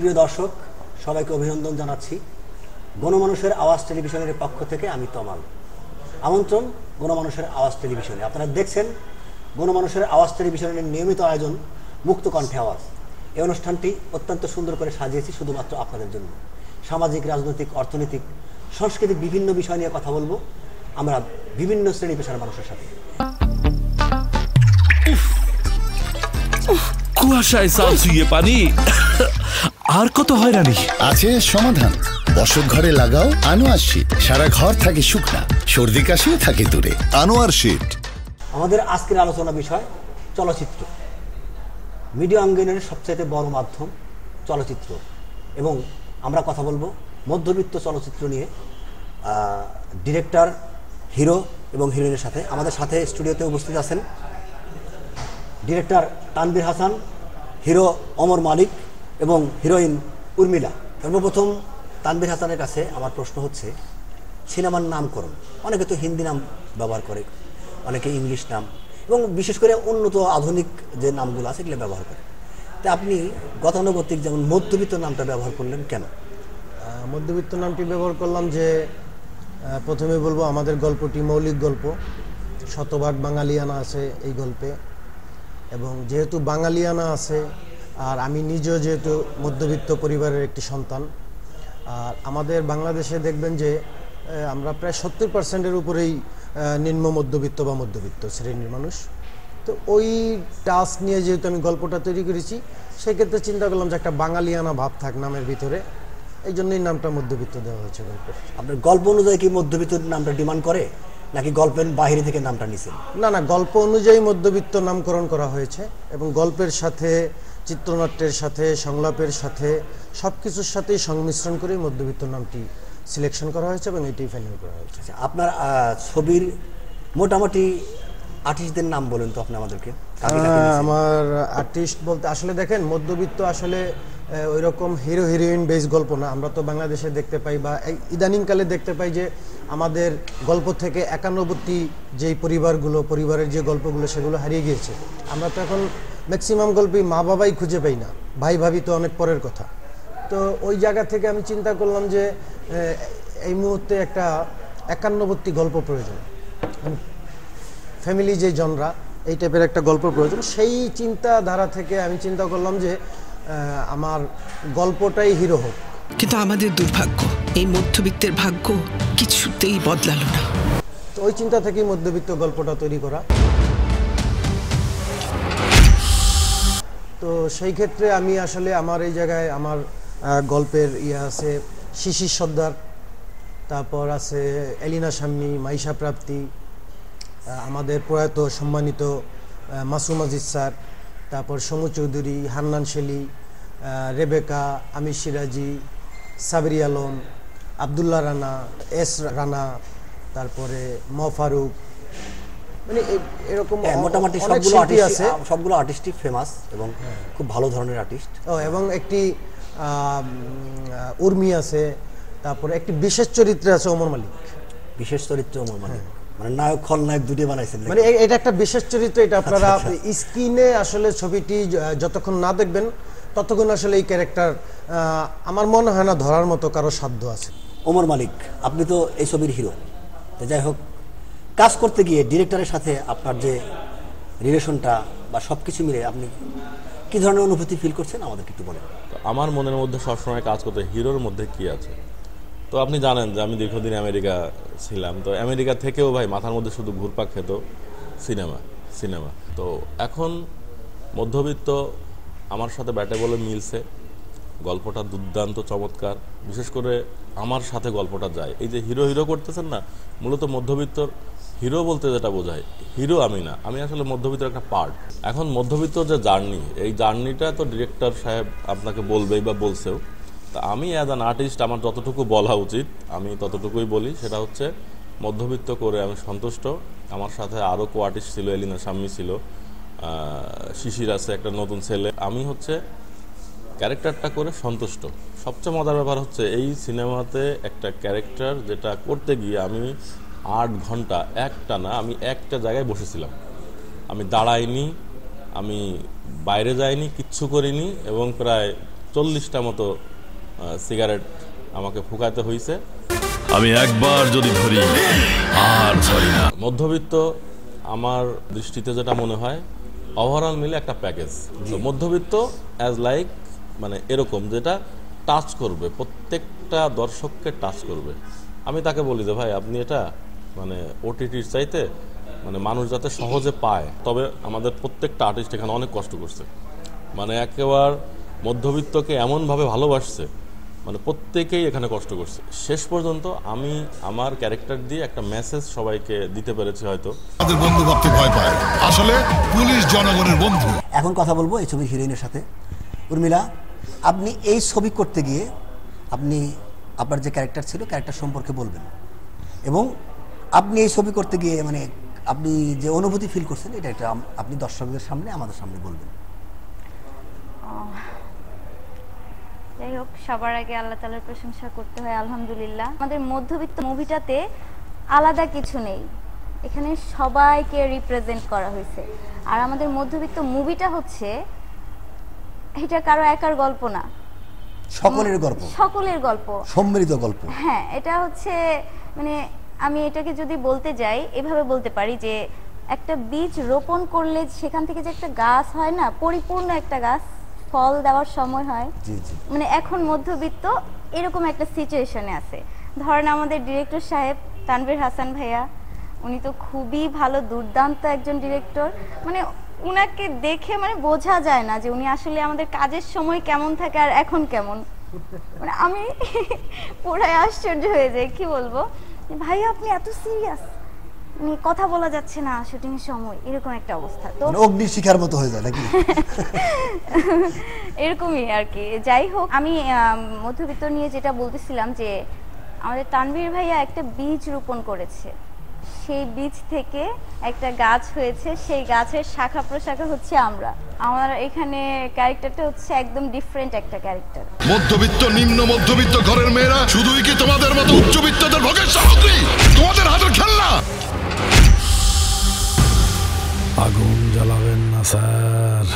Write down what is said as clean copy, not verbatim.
সুপ্রিয় দর্শক, সবাইকে অভিনন্দন জানাচ্ছি। গণমানুষের আওয়াজ টেলিভিশনের পক্ষ থেকে আমি তমাল। আমন্ত্রণ গণমানুষের আওয়াজ টেলিভিশনে। আপনারা দেখছেন গণমানুষের আওয়াজ টেলিভিশনের নিয়মিত আয়োজন মুক্ত কণ্ঠে আওয়াজ। এই অনুষ্ঠানটি অত্যন্ত সুন্দর করে সাজিয়েছি শুধুমাত্র আপনাদের জন্য। সামাজিক, রাজনৈতিক, অর্থনৈতিক, সাংস্কৃতিক বিভিন্ন বিষয় নিয়ে কথা বলবো আমরা বিভিন্ন শ্রেণী পেশার মানুষের সাথে। কুয়াশায় চাল চুইয়ে পানি আর কত হয়রানি আছে সমাধান। বসত ঘরে লাগাও আনোয়ার শীট, সারা ঘর থাকে শুকনা, সর্দি কাশিও থাকে দূরে। আনোয়ার শীট। আমাদের আজকের আলোচনা বিষয় চলচ্চিত্র। মিডিয়া অঙ্গনের সবচেয়ে বড় মাধ্যম চলচ্চিত্র, এবং আমরা কথা বলবো মধ্যবিত্ত চলচ্চিত্র নিয়ে। ডিরেক্টর, হিরো এবং হিরোইনের সাথে আমাদের সাথে স্টুডিওতে উপস্থিত আছেন ডিরেক্টর তানভীর হাসান, হিরো ওমর মালিক এবং হিরোইন উর্মিলা। সর্বপ্রথম তানভীর হাসানের কাছে আমার প্রশ্ন হচ্ছে, সিনেমার নামকরণ, অনেকে তো হিন্দি নাম ব্যবহার করে, অনেকে ইংলিশ নাম এবং বিশেষ করে উন্নত আধুনিক যে নামগুলো আছে সেগুলো ব্যবহার করে। তা আপনি গতানুগতিক যেমন মধ্যবিত্ত নামটা ব্যবহার করলেন কেন? মধ্যবিত্ত নামটি ব্যবহার করলাম যে প্রথমে বলবো আমাদের গল্পটি মৌলিক গল্প, শতভাগ বাঙালিয়ানা আছে এই গল্পে, এবং যেহেতু বাঙালিয়ানা আছে আর আমি নিজেও যেহেতু মধ্যবিত্ত পরিবারের একটি সন্তান, আর আমাদের বাংলাদেশে দেখবেন যে আমরা প্রায় 70%-এর উপরেই নিম্ন মধ্যবিত্ত বা মধ্যবিত্ত শ্রেণীর মানুষ। তো ওই টাস্ক নিয়ে যেহেতু আমি গল্পটা তৈরি করেছি, সেক্ষেত্রে চিন্তা করলাম যে একটা বাঙালিয়ানা ভাব থাক নামের ভিতরে, এই জন্যই নামটা মধ্যবিত্ত দেওয়া হয়েছে গল্পের। আপনার গল্প অনুযায়ী কি মধ্যবিত্ত নামটা ডিমান্ড করে, নাকি গল্পের বাইরে থেকে নামটা নিছেন? না, গল্প অনুযায়ী মধ্যবিত্ত নামকরণ করা হয়েছে, এবং গল্পের সাথে, চিত্রনাট্যের সাথে, সংলাপের সাথে, সব কিছুর সাথেই সংমিশ্রণ করেই মধ্যবিত্ত নামটি সিলেকশন করা হয়েছে এবং এটাই ফাইনাল করা হয়েছে। আপনার ছবির মোটামুটি আর্টিস্টদের নাম বলেন তো আপনি আমাদেরকে। আমার আর্টিস্ট বলতে আসলে দেখেন, মধ্যবিত্ত আসলে ওই রকম হিরো হিরোইন বেস গল্প না। আমরা তো বাংলাদেশে দেখতে পাই বা ইদানিংকালে দেখতে পাই যে আমাদের গল্প থেকে একান্নবর্তী যেই পরিবারের যে গল্পগুলো সেগুলো হারিয়ে গিয়েছে। আমরা তো এখন ম্যাক্সিমাম গল্পই মা বাবাই খুঁজে পাই না, ভাই ভাবি তো অনেক পরের কথা। তো ওই জায়গা থেকে আমি চিন্তা করলাম যে এই মুহূর্তে একটা একান্নবর্তী গল্প প্রয়োজন, ফ্যামিলি যে জনরা, এই টাইপের একটা গল্প প্রয়োজন। সেই চিন্তাধারা থেকে আমি চিন্তা করলাম যে আমার গল্পটাই হিরো হোক। কিন্তু আমাদের দুর্ভাগ্য, এই মধ্যবিত্তের ভাগ্য কিছুতেই বদলালো না। তো ওই চিন্তা থেকেই মধ্যবিত্ত গল্পটা তৈরি করা। তো সেই ক্ষেত্রে আমি আসলে আমার এই জায়গায় আমার গল্পের আছে শিশির সর্দার, তারপর আছে এলিনা শাম্মী, মাইশা প্রাপ্তি, আমাদের প্রয়াত সম্মানিত মাসুম আজিজ স্যার, তারপর সমু চৌধুরী, হান্নান শেলি, রেবেকা, আমির সিরাজি, সাবরি আলম, আবদুল্লাহ রানা, এস রানা, তারপরে ম ফারুক, মানে এরকম মোটামুটি সবগুলো আর্টিস্টই ফেমাস এবং খুব ভালো ধরনের আর্টিস্ট। এবং একটি উর্মি আছে, তারপরে একটি বিশেষ চরিত্রে আছে ওমর মালিক। বিশেষ চরিত্র ওমর মালিক মানে নায়ক খলনায়ক দুটি বানাইছেন, মানে এটা একটা বিশেষ চরিত্র। এটা আপনারা স্ক্রিনে আসলে ছবিটি যতক্ষণ না দেখবেন ততক্ষণ আসলে এই ক্যারেক্টার আমার মনে হয় না ধরার মতো কারো সাধ্য আছে। ওমর মালিক, আপনি তো এই ছবির হিরো। যাই হোক, কাজ করতে গিয়ে ডিরেক্টরের সাথে আপনার যে রিলেশনটা বা সব কিছু মিলে আপনি কী ধরনের অনুভূতি ফিল করছেন আমাদেরকে একটু বলেন। আমার মনের মধ্যে সবসময় কাজ করতে হিরোর মধ্যে কি আছে। তো আপনি জানেন যে আমি দীর্ঘদিন আমেরিকা ছিলাম, তো আমেরিকা থেকেও ভাই মাথার মধ্যে শুধু ঘুরপাক খেত সিনেমা। তো এখন মধ্যবিত্ত আমার সাথে ব্যাটে বলে মিলছে, গল্পটা দুর্দান্ত চমৎকার, বিশেষ করে আমার সাথে গল্পটা যায়। এই যে হিরো করতেছেন না, মূলত মধ্যবিত্তর হিরো বলতে যেটা বোঝায়, হিরো আমি না, আমি আসলে মধ্যবিত্তের একটা পার্ট। এখন মধ্যবিত্ত যে জার্নি, এই জার্নিটা তো ডিরেক্টর সাহেব আপনাকে বলবেই বা বলছেও। তা আমি অ্যাজ অ্যান আর্টিস্ট আমার যতটুকু বলা উচিত আমি ততটুকুই বলি, সেটা হচ্ছে মধ্যবিত্ত করে আমি সন্তুষ্ট। আমার সাথে আরও কো আর্টিস্ট ছিল, এলিনা শাম্মী ছিল, শিশির আছে একটা নতুন ছেলে। আমি হচ্ছে ক্যারেক্টারটা করে সন্তুষ্ট। সবচেয়ে মজার ব্যাপার হচ্ছে এই সিনেমাতে একটা ক্যারেক্টার যেটা করতে গিয়ে আমি 8 ঘন্টা আমি একটা জায়গায় বসেছিলাম, আমি দাঁড়াইনি, আমি বাইরে যাইনি, কিচ্ছু করিনি, এবং প্রায় 40টা মতো সিগারেট আমাকে ফুকাতে হয়েছে। আমি একবার যদি ধরি আর ধরি না। মধ্যবিত্ত আমার দৃষ্টিতে যেটা মনে হয় ওভারঅল মিলে একটা প্যাকেজ। তো মধ্যবিত্ত অ্যাজ লাইক মানে এরকম যেটা টাচ করবে, প্রত্যেকটা দর্শককে টাচ করবে। আমি তাকে বলি যে ভাই আপনি এটা মানে ওটিটির চাইতে মানে মানুষ যাতে সহজে পায়। তবে আমাদের প্রত্যেকটা আর্টিস্ট এখানে অনেক কষ্ট করছে, মানে একেবারে মধ্যবিত্তকে এমনভাবে ভালোবাসছে, মানে প্রত্যেকেই এখানে কষ্ট করছে। শেষ পর্যন্ত আমি আমার ক্যারেক্টার দিয়ে একটা মেসেজ সবাইকে দিতে পেরেছি। হয়তো আমাদের বন্ধু ভাবতে ভয় পায়, আসলে পুলিশ জনগণের বন্ধু। এখন কথা বলবো এই ছবির হিরোইনের সাথে। উর্মিলা, আপনি এই ছবি করতে গিয়ে আপনি আপনার যে ক্যারেক্টার ছিল ক্যারেক্টার সম্পর্কে বলবেন, এবং আপনি এই ছবি করতে গিয়ে মানে আপনি যে অনুভূতি ফিল করছেন এটা একটা আপনি দর্শকদের সামনে আমাদের সামনে বলবেন। যাই হোক, সবার আগে আল্লাহ তাআলার প্রশংসা করতে হয়, আলহামদুলিল্লাহ। আমাদের মধ্যবিত্ত মুভিটাতে আলাদা কিছু নেই, এখানে সবাইকে রিপ্রেজেন্ট করা হয়েছে। আর আমাদের মধ্যবিত্ত মুভিটা হচ্ছে এটা কারো একার গল্প না, সকলের গল্প, সকলের গল্প, সম্মিলিত গল্প। হ্যাঁ, এটা হচ্ছে মানে আমি এটাকে যদি বলতে যাই এভাবে বলতে পারি যে একটা বীজ রোপণ করলে সেখান থেকে যে একটা গাছ হয় না, পরিপূর্ণ একটা গাছ ফল দেওয়ার সময় হয়, মানে এখন মধ্যবিত্ত এরকম একটা সিচুয়েশনে আছে। ধরেন আমাদের ডিরেক্টর সাহেব তানভীর হাসান ভাইয়া, উনি তো খুবই ভালো, দুর্দান্ত একজন ডিরেক্টর। মানে উনাকে দেখে মানে বোঝা যায় না যে উনি আসলে আমাদের কাজের সময় কেমন থাকে আর এখন কেমন। মানে আমি পুরাই আশ্চর্য হয়ে যাই, কি বলবো ভাই আপনি এত সিরিয়াস, কথা বলা যাচ্ছে না শুটিং এর সময়, এরকম একটা অবস্থা। তো অগ্নি শিখার মতো হয়ে যায় নাকি? এরকমই আর কি। যাই হোক, আমি মধ্যবিত্ত নিয়ে যেটা বলতেছিলাম যে আমাদের তানভীর ভাইয়া একটা বীজ রোপণ করেছে, সেই বীজ থেকে একটা গাছ হয়েছে, সেই গাছের শাখা প্রশাখা হচ্ছে আমরা। আমার এখানে ক্যারেক্টারটা হচ্ছে একদম ডিফারেন্ট একটা ক্যারেক্টার। মধ্যবিত্ত নিম্ন মধ্যবিত্ত ঘরের মেয়েরা শুধুই কি তোমাদের মতো উচ্চবিত্তদের ভোগের সামগ্রী, তোমাদের হাতের খেলনা? আগুন জ্বালাবেন না স্যার।